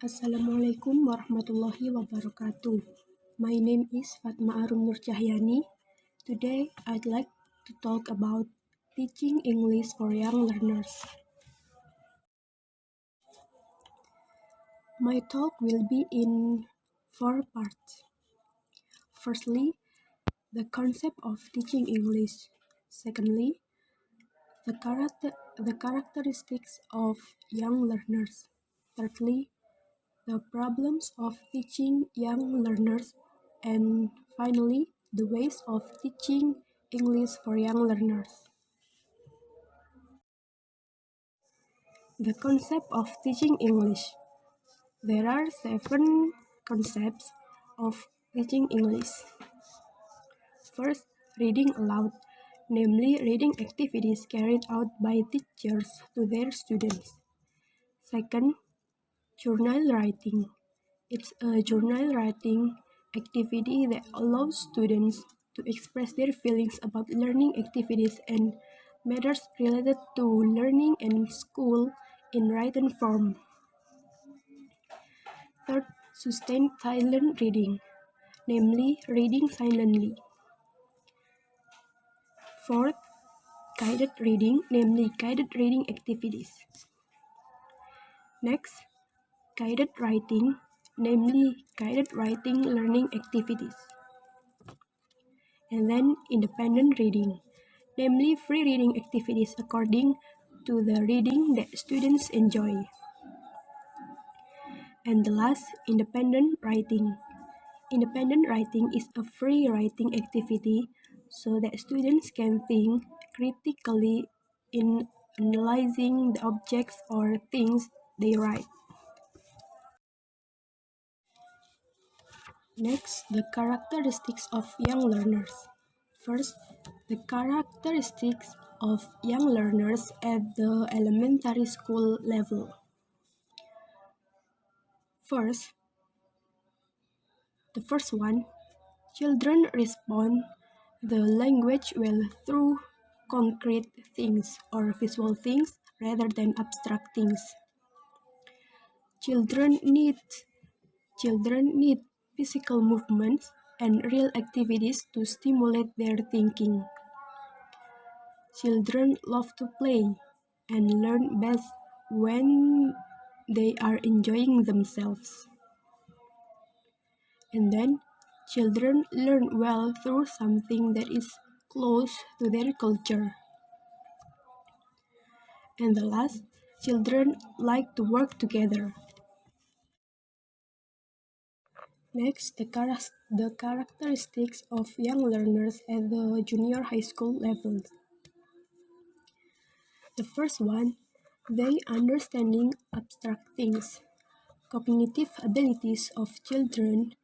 Assalamualaikum warahmatullahi wabarakatuh. My name is Fatma Arum Cahyani. Today, I'd like to talk about teaching English for young learners. My talk will be in 4 parts. Firstly, the concept of teaching English. Secondly, the characteristics of young learners. Thirdly, the problems of teaching young learners, and finally, the ways of teaching English for young learners. The concept of teaching English. There are 7 concepts of teaching English. First, reading aloud, namely reading activities carried out by teachers to their students. Second, journal writing. It's a journal writing activity that allows students to express their feelings about learning activities and matters related to learning and school in written form. Third, sustained silent reading, namely reading silently. Fourth, guided reading, namely guided reading activities. Next, guided writing, namely guided writing learning activities. And then independent reading, namely free reading activities according to the reading that students enjoy. And the last, independent writing. Independent writing is a free writing activity so that students can think critically in analyzing the objects or things they write. Next, the characteristics of young learners. First, the characteristics of young learners at the elementary school level. The first one, children respond the language well through concrete things or visual things rather than abstract things. Children need physical movements and real activities to stimulate their thinking. Children love to play and learn best when they are enjoying themselves. And then, children learn well through something that is close to their culture. And the last, children like to work together. Next, the characteristics of young learners at the junior high school level. The first one, they understanding abstract things. Cognitive abilities of children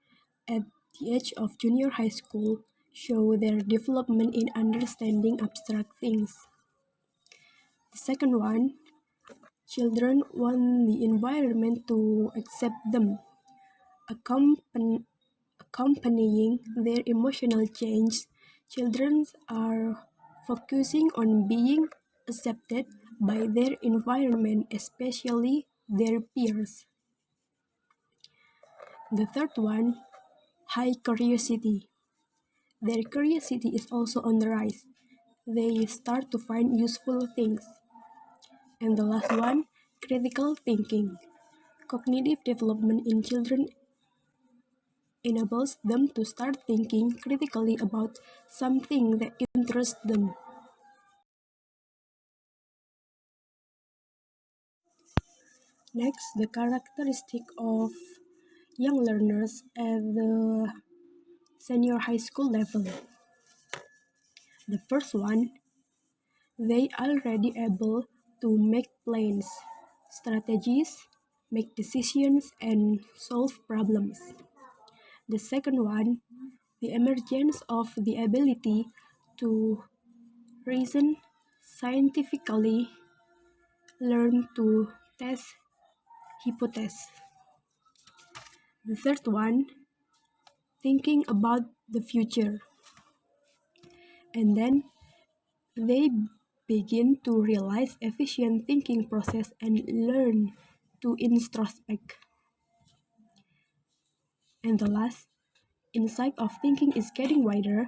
at the age of junior high school show their development in understanding abstract things. The second one, children want the environment to accept them, accompanying their emotional change. Children are focusing on being accepted by their environment, especially their peers. The third one, high curiosity. Their curiosity is also on the rise. They start to find useful things. And the last one, critical thinking. Cognitive development in children enables them to start thinking critically about something that interests them. Next, the characteristic of young learners at the senior high school level. The first one, they already able to make plans, strategies, make decisions, and solve problems. The second one, the emergence of the ability to reason scientifically, learn to test hypotheses. The third one, thinking about the future. And then they begin to realize efficient thinking process and learn to introspect. And the last, insight of thinking is getting wider,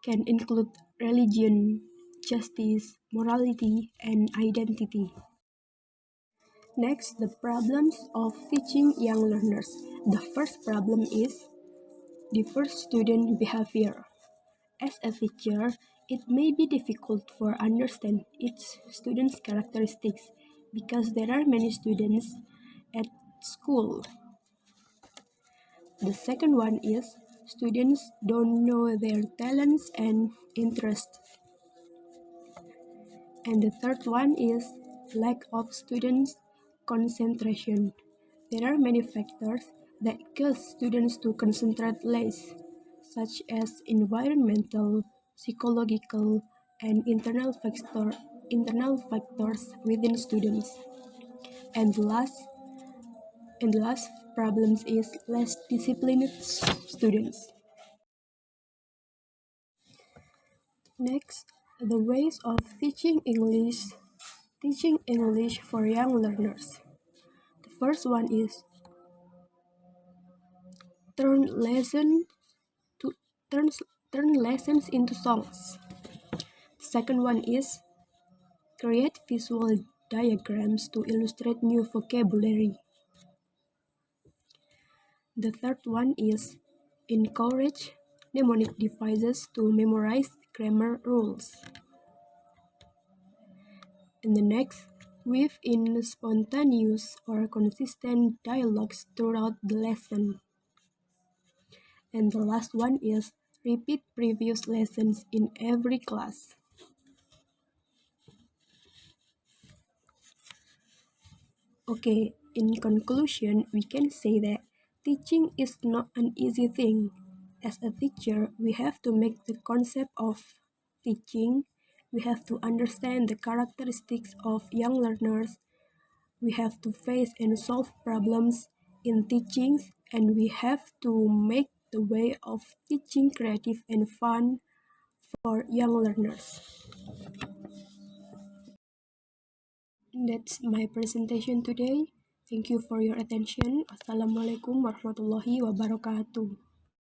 can include religion, justice, morality, and identity. Next, the problems of teaching young learners. The first problem is diverse student behavior. As a teacher, it may be difficult for understand each student's characteristics because there are many students at school. The second one is students don't know their talents and interests. And the third one is lack of students' concentration. There are many factors that cause students to concentrate less, such as environmental, psychological, and internal factors within students. And the last problems is less disciplined students. Next, the ways of teaching English for young learners. The first one is turn lesson to turn lessons into songs. The second one is create visual diagrams to illustrate new vocabulary. The third one is encourage mnemonic devices to memorize grammar rules. And the next, weave in spontaneous or consistent dialogues throughout the lesson. And the last one is repeat previous lessons in every class. Okay, in conclusion, we can say that teaching is not an easy thing. As a teacher, we have to make the concept of teaching, we have to understand the characteristics of young learners, we have to face and solve problems in teachings, and we have to make the way of teaching creative and fun for young learners. That's my presentation today. Thank you for your attention. Assalamualaikum warahmatullahi wabarakatuh.